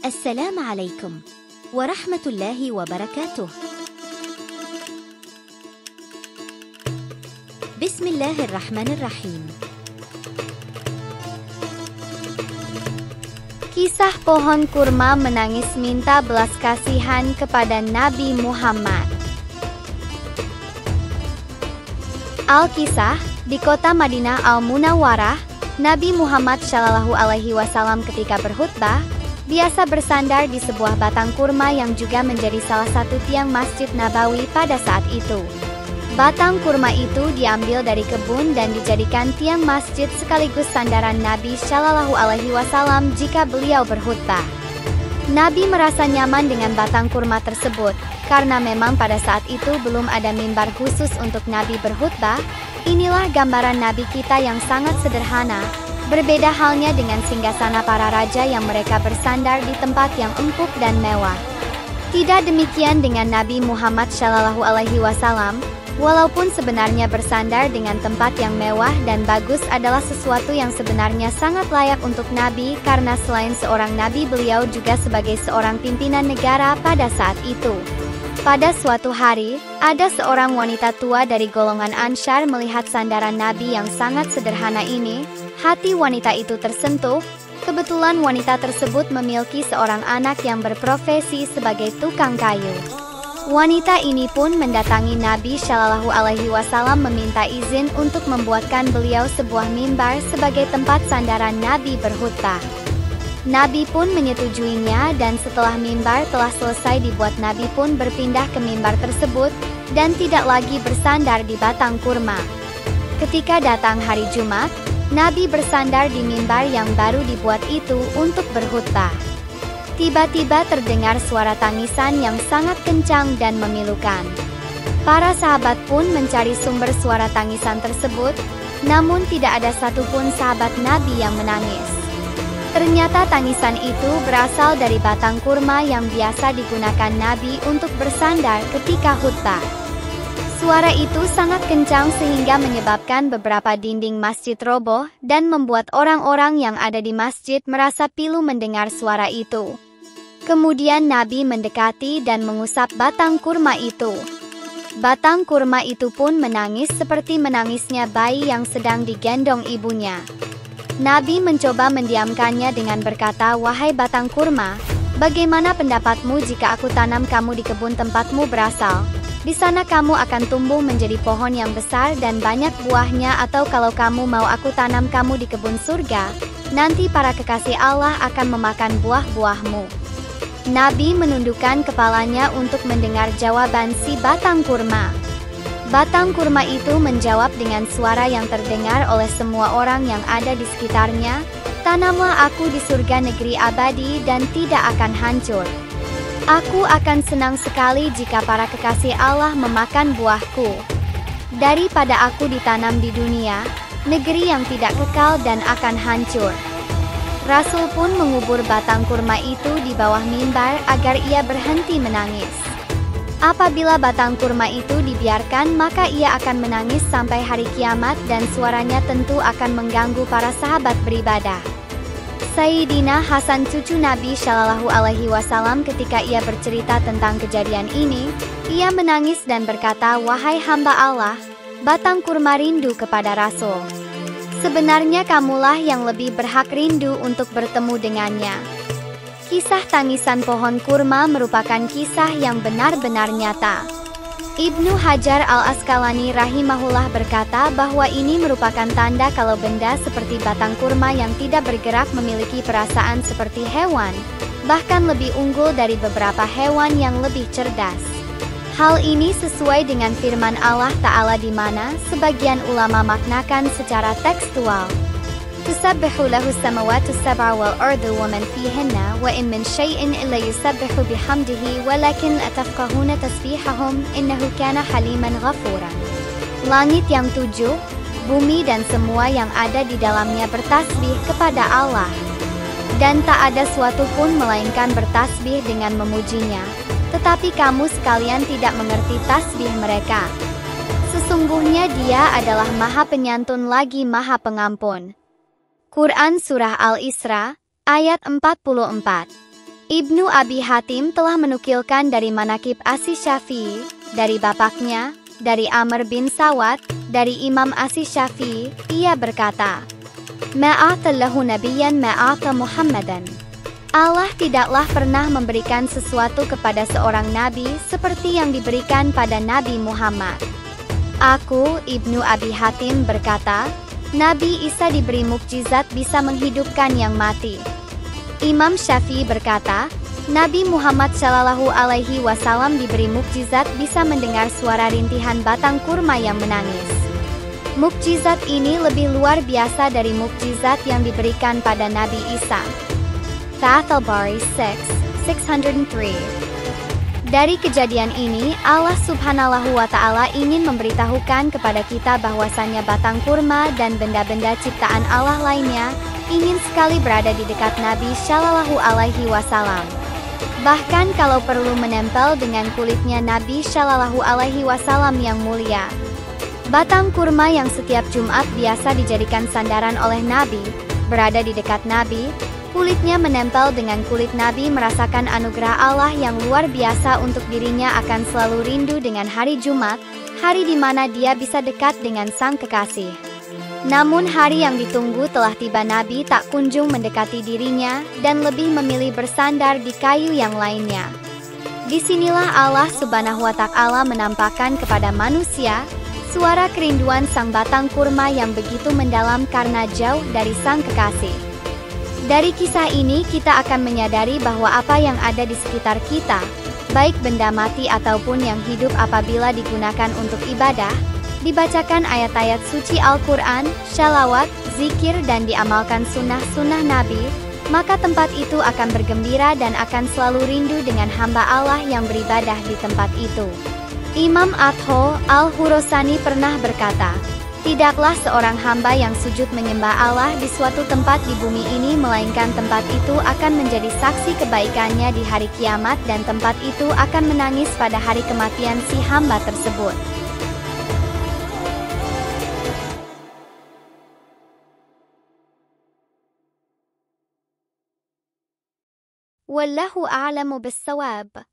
السلام عليكم ورحمة الله وبركاته. بسم الله الرحمن الرحيم. Kisah pohon kurma menangis minta belas kasihan kepada Nabi Muhammad. Al-Kisah, di kota Madinah Al-Munawwarah, Nabi Muhammad SAW ketika berkhutbah, biasa bersandar di sebuah batang kurma yang juga menjadi salah satu tiang Masjid Nabawi pada saat itu. Batang kurma itu diambil dari kebun dan dijadikan tiang masjid sekaligus sandaran Nabi SAW jika beliau berkhutbah. Nabi merasa nyaman dengan batang kurma tersebut, karena memang pada saat itu belum ada mimbar khusus untuk Nabi berkhutbah. Inilah gambaran Nabi kita yang sangat sederhana. Berbeda halnya dengan singgasana para raja yang mereka bersandar di tempat yang empuk dan mewah. Tidak demikian dengan Nabi Muhammad SAW. Walaupun sebenarnya bersandar dengan tempat yang mewah dan bagus adalah sesuatu yang sebenarnya sangat layak untuk Nabi, karena selain seorang Nabi, beliau juga sebagai seorang pimpinan negara pada saat itu. Pada suatu hari, ada seorang wanita tua dari golongan Ansyar melihat sandaran Nabi yang sangat sederhana ini. Hati wanita itu tersentuh. Kebetulan wanita tersebut memiliki seorang anak yang berprofesi sebagai tukang kayu. Wanita ini pun mendatangi Nabi SAW meminta izin untuk membuatkan beliau sebuah mimbar sebagai tempat sandaran Nabi berkhutbah. Nabi pun menyetujuinya, dan setelah mimbar telah selesai dibuat, Nabi pun berpindah ke mimbar tersebut dan tidak lagi bersandar di batang kurma. Ketika datang hari Jumat, Nabi bersandar di mimbar yang baru dibuat itu untuk berkhutbah. Tiba-tiba terdengar suara tangisan yang sangat kencang dan memilukan. Para sahabat pun mencari sumber suara tangisan tersebut, namun tidak ada satupun sahabat Nabi yang menangis. Ternyata tangisan itu berasal dari batang kurma yang biasa digunakan Nabi untuk bersandar ketika khutbah. Suara itu sangat kencang sehingga menyebabkan beberapa dinding masjid roboh dan membuat orang-orang yang ada di masjid merasa pilu mendengar suara itu. Kemudian Nabi mendekati dan mengusap batang kurma itu. Batang kurma itu pun menangis seperti menangisnya bayi yang sedang digendong ibunya. Nabi mencoba mendiamkannya dengan berkata, "Wahai batang kurma, bagaimana pendapatmu jika aku tanam kamu di kebun tempatmu berasal? Di sana kamu akan tumbuh menjadi pohon yang besar dan banyak buahnya, atau kalau kamu mau aku tanam kamu di kebun surga, nanti para kekasih Allah akan memakan buah-buahmu." Nabi menundukkan kepalanya untuk mendengar jawaban si batang kurma. Batang kurma itu menjawab dengan suara yang terdengar oleh semua orang yang ada di sekitarnya, "Tanamlah aku di surga negeri abadi dan tidak akan hancur. Aku akan senang sekali jika para kekasih Allah memakan buahku, daripada aku ditanam di dunia, negeri yang tidak kekal dan akan hancur." Rasul pun mengubur batang kurma itu di bawah mimbar agar ia berhenti menangis. Apabila batang kurma itu dibiarkan, maka ia akan menangis sampai hari kiamat dan suaranya tentu akan mengganggu para sahabat beribadah. Sayyidina Hasan cucu Nabi SAW ketika ia bercerita tentang kejadian ini, ia menangis dan berkata, "Wahai hamba Allah, batang kurma rindu kepada Rasul. Sebenarnya kamulah yang lebih berhak rindu untuk bertemu dengannya." Kisah tangisan pohon kurma merupakan kisah yang benar-benar nyata. Ibnu Hajar al-Asqalani rahimahullah berkata bahwa ini merupakan tanda kalau benda seperti batang kurma yang tidak bergerak memiliki perasaan seperti hewan, bahkan lebih unggul dari beberapa hewan yang lebih cerdas. Hal ini sesuai dengan firman Allah Ta'ala di mana sebagian ulama maknakan secara tekstual. "Tusabbihu lahu samawati sab'a wal ardu wa man fihinna wa in min syai'in illa yusabbihu bihamdihi walakin la tafqahuna tasbihahum innahu kana haliman ghafuran." Langit yang 7, bumi dan semua yang ada di dalamnya bertasbih kepada Allah, dan tak ada suatu pun melainkan bertasbih dengan memujinya, tetapi kamu sekalian tidak mengerti tasbih mereka. Sesungguhnya Dia adalah Maha Penyantun lagi Maha Pengampun. Quran Surah Al-Isra, ayat 44. Ibnu Abi Hatim telah menukilkan dari Manaqib Asy-Syafi'i, dari bapaknya, dari Amr bin Sawat, dari Imam Asy-Syafi'i, ia berkata, Ma'ata lahu nabiyyan ma'ata Muhammadan. Allah tidaklah pernah memberikan sesuatu kepada seorang nabi seperti yang diberikan pada Nabi Muhammad. Aku, Ibnu Abi Hatim berkata, Nabi Isa diberi mukjizat bisa menghidupkan yang mati. Imam Syafi'i berkata, Nabi Muhammad Shallallahu Alaihi Wasallam diberi mukjizat bisa mendengar suara rintihan batang kurma yang menangis. Mukjizat ini lebih luar biasa dari mukjizat yang diberikan pada Nabi Isa. Fath al-Bari 603. Dari kejadian ini, Allah Subhanahu wa Ta'ala ingin memberitahukan kepada kita bahwasannya batang kurma dan benda-benda ciptaan Allah lainnya ingin sekali berada di dekat Nabi Shallallahu Alaihi Wasallam. Bahkan kalau perlu menempel dengan kulitnya Nabi Shallallahu Alaihi Wasallam yang mulia. Batang kurma yang setiap Jumat biasa dijadikan sandaran oleh Nabi, berada di dekat Nabi. Kulitnya menempel dengan kulit Nabi merasakan anugerah Allah yang luar biasa untuk dirinya akan selalu rindu dengan hari Jumat, hari di mana dia bisa dekat dengan sang kekasih. Namun hari yang ditunggu telah tiba. Nabi tak kunjung mendekati dirinya dan lebih memilih bersandar di kayu yang lainnya. Disinilah Allah Subhanahu wa Ta'ala menampakkan kepada manusia suara kerinduan sang batang kurma yang begitu mendalam karena jauh dari sang kekasih. Dari kisah ini kita akan menyadari bahwa apa yang ada di sekitar kita, baik benda mati ataupun yang hidup apabila digunakan untuk ibadah, dibacakan ayat-ayat suci Al-Quran, shalawat, zikir dan diamalkan sunnah-sunnah Nabi, maka tempat itu akan bergembira dan akan selalu rindu dengan hamba Allah yang beribadah di tempat itu. Imam Atho Al-Khurasani pernah berkata, tidaklah seorang hamba yang sujud menyembah Allah di suatu tempat di bumi ini melainkan tempat itu akan menjadi saksi kebaikannya di hari kiamat dan tempat itu akan menangis pada hari kematian si hamba tersebut. Wallahu a'lamu bis-shawab.